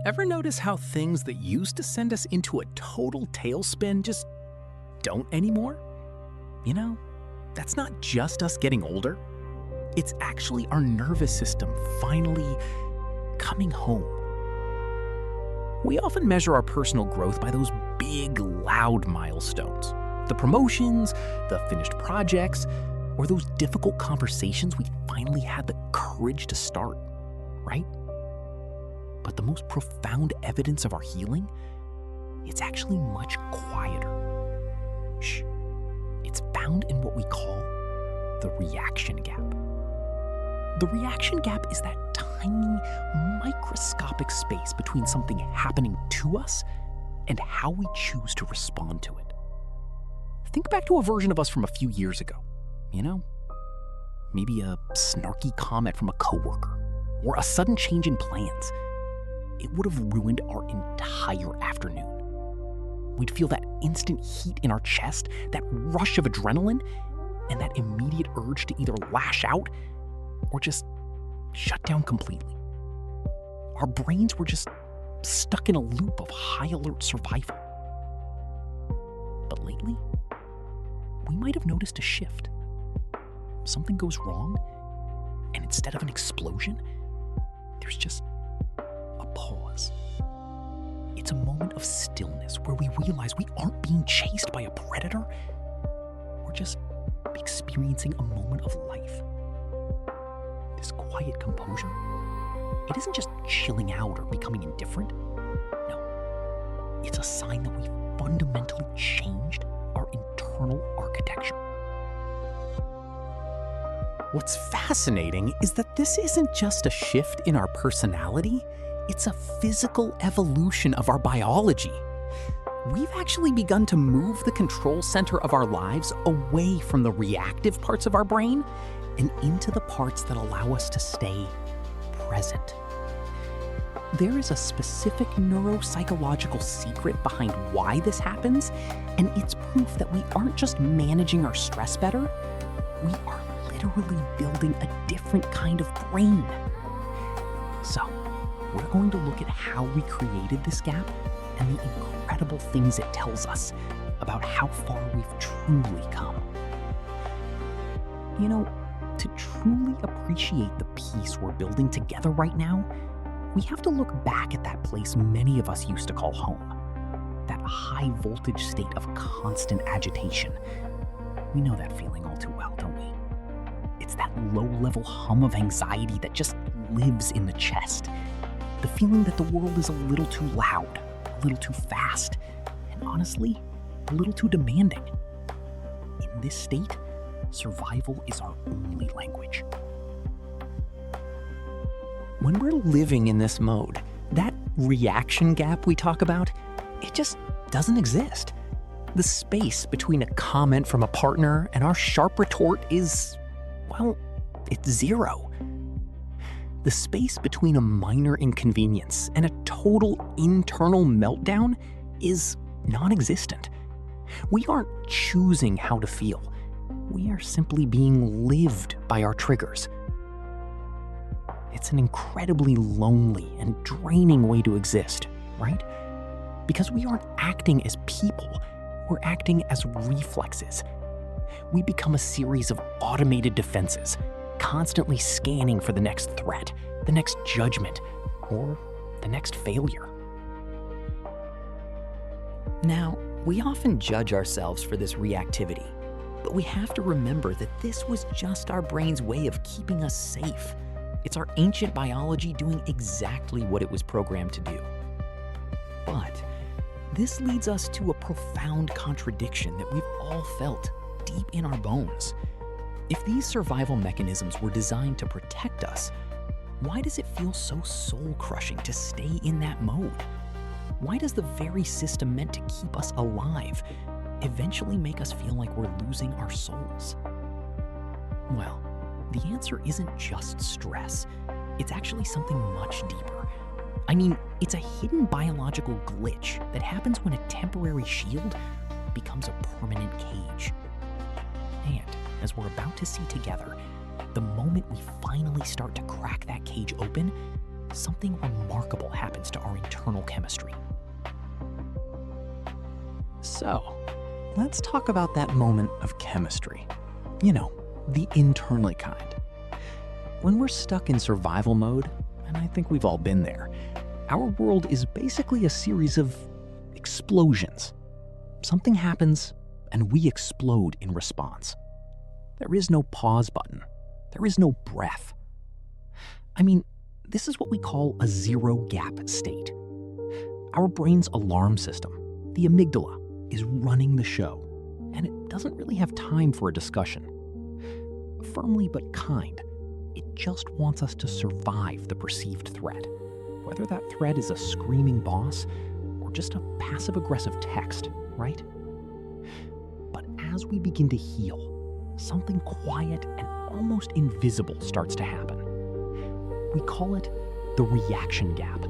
Ever notice how things that used to send us into a total tailspin just don't anymore? You know, that's not just us getting older. It's actually our nervous system finally coming home. We often measure our personal growth by those big, loud milestones. The promotions, the finished projects, or those difficult conversations we finally had the courage to start, right? But the most profound evidence of our healing, it's actually much quieter. Shh. It's found in what we call the reaction gap. The reaction gap is that tiny, microscopic space between something happening to us and how we choose to respond to it. Think back to a version of us from a few years ago. You know, maybe a snarky comment from a coworker or a sudden change in plans. It would have ruined our entire afternoon. We'd feel that instant heat in our chest, that rush of adrenaline, and that immediate urge to either lash out or just shut down completely. Our brains were just stuck in a loop of high alert survival. But lately, we might have noticed a shift. Something goes wrong, and instead of an explosion, there's just a pause. It's a moment of stillness where we realize we aren't being chased by a predator. We're just experiencing a moment of life. This quiet composure, it isn't just chilling out or becoming indifferent. No, it's a sign that we've fundamentally changed our internal architecture. What's fascinating is that this isn't just a shift in our personality, it's a physical evolution of our biology. We've actually begun to move the control center of our lives away from the reactive parts of our brain and into the parts that allow us to stay present. There is a specific neuropsychological secret behind why this happens, and it's proof that we aren't just managing our stress better, we are literally building a different kind of brain. So, we're going to look at how we created this gap and the incredible things it tells us about how far we've truly come. You know, to truly appreciate the piece we're building together right now, we have to look back at that place many of us used to call home. That high voltage state of constant agitation. We know that feeling all too well, don't we? It's that low-level hum of anxiety that just lives in the chest. The feeling that the world is a little too loud, a little too fast, and honestly, a little too demanding. In this state, survival is our only language. When we're living in this mode, that reaction gap we talk about, it just doesn't exist. The space between a comment from a partner and our sharp retort is, well, it's zero. The space between a minor inconvenience and a total internal meltdown is non-existent. We aren't choosing how to feel. We are simply being lived by our triggers. It's an incredibly lonely and draining way to exist, right? Because we aren't acting as people, we're acting as reflexes. We become a series of automated defenses, constantly scanning for the next threat, the next judgment, or the next failure. Now, we often judge ourselves for this reactivity, but we have to remember that this was just our brain's way of keeping us safe. It's our ancient biology doing exactly what it was programmed to do. But this leads us to a profound contradiction that we've all felt deep in our bones. If these survival mechanisms were designed to protect us, why does it feel so soul-crushing to stay in that mode? Why does the very system meant to keep us alive eventually make us feel like we're losing our souls? Well, the answer isn't just stress. It's actually something much deeper. I mean, it's a hidden biological glitch that happens when a temporary shield becomes a permanent cage. And as we're about to see together, the moment we finally start to crack that cage open, something remarkable happens to our internal internal chemistry. So, let's talk about that moment of chemistry. You know, the internally kind. When we're stuck in survival mode, and I think we've all been there, our world is basically a series of explosions. Something happens, and we explode in response. There is no pause button. There is no breath. I mean, this is what we call a zero-gap state. Our brain's alarm system, the amygdala, is running the show, and it doesn't really have time for a discussion. Firmly but kind, it just wants us to survive the perceived threat, whether that threat is a screaming boss or just a passive-aggressive text, right? But as we begin to heal, something quiet and almost invisible starts to happen. We call it the reaction gap.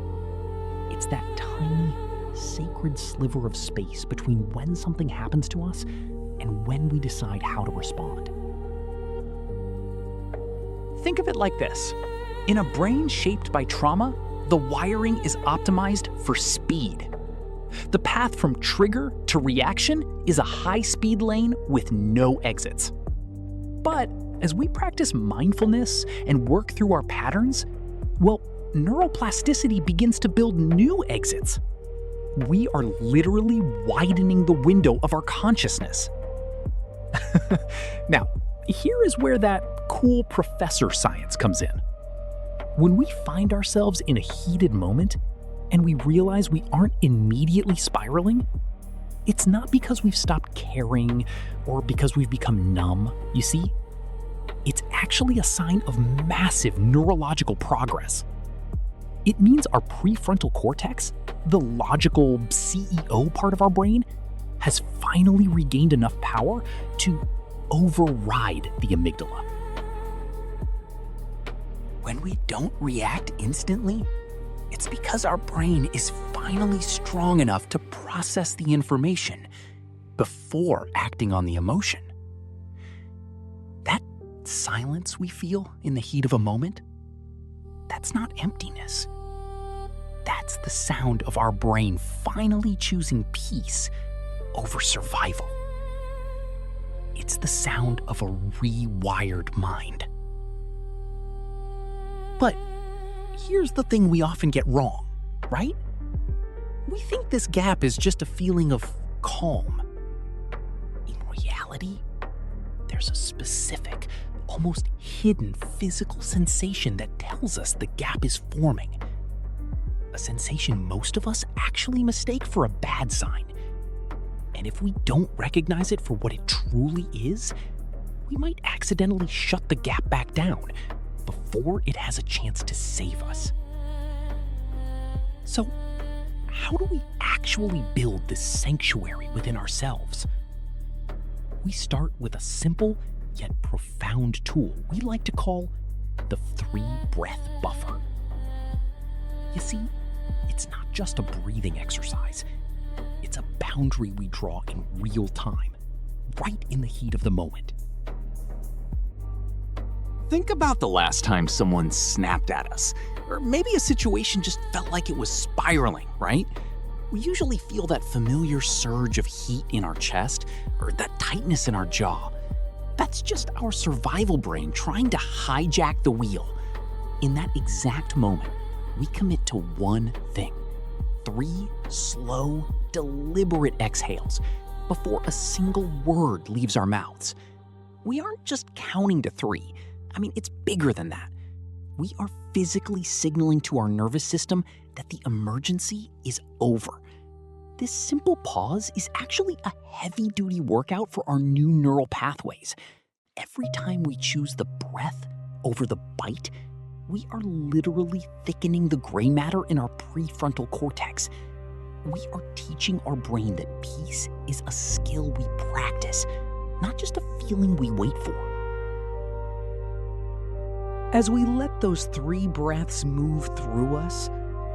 It's that tiny, sacred sliver of space between when something happens to us and when we decide how to respond. Think of it like this. In a brain shaped by trauma, the wiring is optimized for speed. The path from trigger to reaction is a high-speed lane with no exits. But as we practice mindfulness and work through our patterns, well, neuroplasticity begins to build new exits. We are literally widening the window of our consciousness. Now, here is where that cool professor science comes in. When we find ourselves in a heated moment and we realize we aren't immediately spiraling, it's not because we've stopped caring or because we've become numb, you see? It's actually a sign of massive neurological progress. It means our prefrontal cortex, the logical CEO part of our brain, has finally regained enough power to override the amygdala. When we don't react instantly, it's because our brain is finally strong enough to process the information before acting on the emotion. That silence we feel in the heat of a moment, that's not emptiness. That's the sound of our brain finally choosing peace over survival. It's the sound of a rewired mind. But here's the thing we often get wrong, right? We think this gap is just a feeling of calm. In reality, there's a specific, almost hidden physical sensation that tells us the gap is forming. A sensation most of us actually mistake for a bad sign. And if we don't recognize it for what it truly is, we might accidentally shut the gap back down before it has a chance to save us. So, how do we actually build this sanctuary within ourselves? We start with a simple yet profound tool we like to call the 3-breath buffer. You see, it's not just a breathing exercise. It's a boundary we draw in real time, right in the heat of the moment. Think about the last time someone snapped at us, or maybe a situation just felt like it was spiraling, right? We usually feel that familiar surge of heat in our chest, or that tightness in our jaw. That's just our survival brain trying to hijack the wheel. In that exact moment, we commit to one thing: 3 slow, deliberate exhales before a single word leaves our mouths. We aren't just counting to 3. I mean, it's bigger than that. We are physically signaling to our nervous system that the emergency is over. This simple pause is actually a heavy-duty workout for our new neural pathways. Every time we choose the breath over the bite, we are literally thickening the gray matter in our prefrontal cortex. We are teaching our brain that peace is a skill we practice, not just a feeling we wait for. As we let those 3 breaths move through us,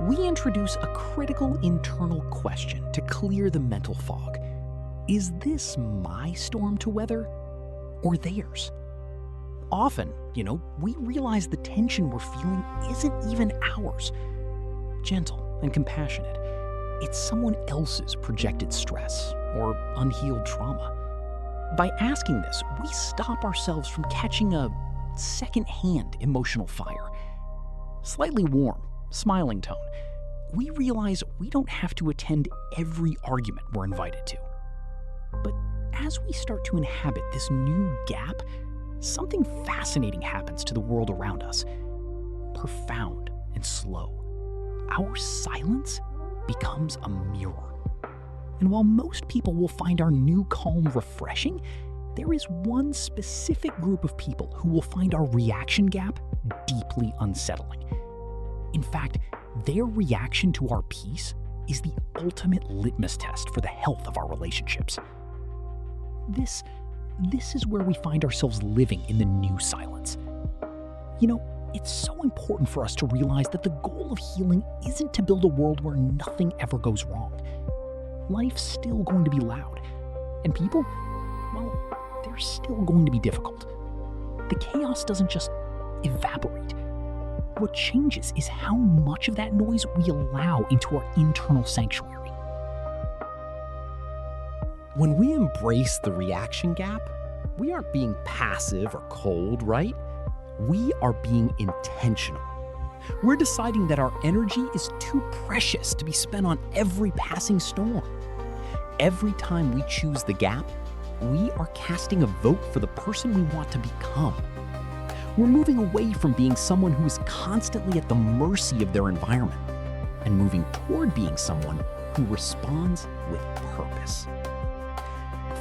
we introduce a critical internal question to clear the mental fog. Is this my storm to weather, or theirs? Often, we realize the tension we're feeling isn't even ours. Gentle, and compassionate. It's someone else's projected stress or unhealed trauma. By asking this, we stop ourselves from catching a second-hand emotional fire. Slightly warm, smiling tone. We realize we don't have to attend every argument we're invited to. But as we start to inhabit this new gap, something fascinating happens to the world around us. Profound and slow. Our silence becomes a mirror. And while most people will find our new calm refreshing, there is one specific group of people who will find our reaction gap deeply unsettling. In fact, their reaction to our peace is the ultimate litmus test for the health of our relationships. This is where we find ourselves living in the new silence. You know, it's so important for us to realize that the goal of healing isn't to build a world where nothing ever goes wrong. Life's still going to be loud, and people, well, they're still going to be difficult. The chaos doesn't just evaporate. What changes is how much of that noise we allow into our internal sanctuary. When we embrace the reaction gap, we aren't being passive or cold, right? We are being intentional. We're deciding that our energy is too precious to be spent on every passing storm. Every time we choose the gap, we are casting a vote for the person we want to become. We're moving away from being someone who is constantly at the mercy of their environment and moving toward being someone who responds with purpose.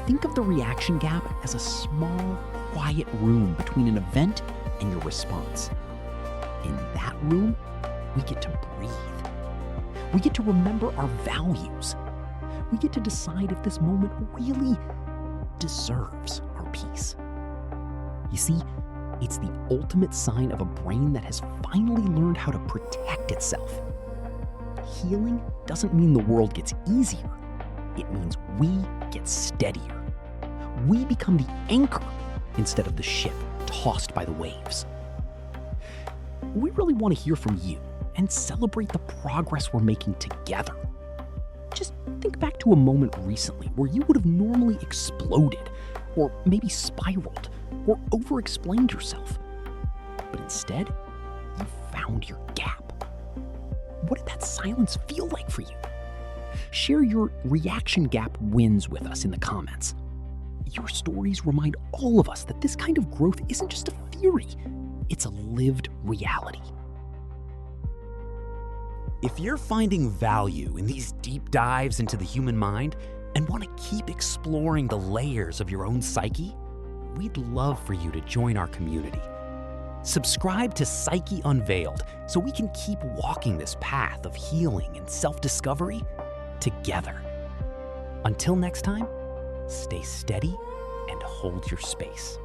Think of the reaction gap as a small, quiet room between an event and your response. In that room, we get to breathe. We get to remember our values. We get to decide if this moment really deserves our peace. You see, it's the ultimate sign of a brain that has finally learned how to protect itself. Healing doesn't mean the world gets easier. It means we get steadier. We become the anchor instead of the ship tossed by the waves. We really want to hear from you and celebrate the progress we're making together. Just think back to a moment recently where you would have normally exploded, or maybe spiraled, or over-explained yourself. But instead, you found your gap. What did that silence feel like for you? Share your reaction gap wins with us in the comments. Your stories remind all of us that this kind of growth isn't just a theory, it's a lived reality. If you're finding value in these deep dives into the human mind and want to keep exploring the layers of your own psyche, we'd love for you to join our community. Subscribe to Psyche Unveiled so we can keep walking this path of healing and self-discovery together. Until next time, stay steady and hold your space.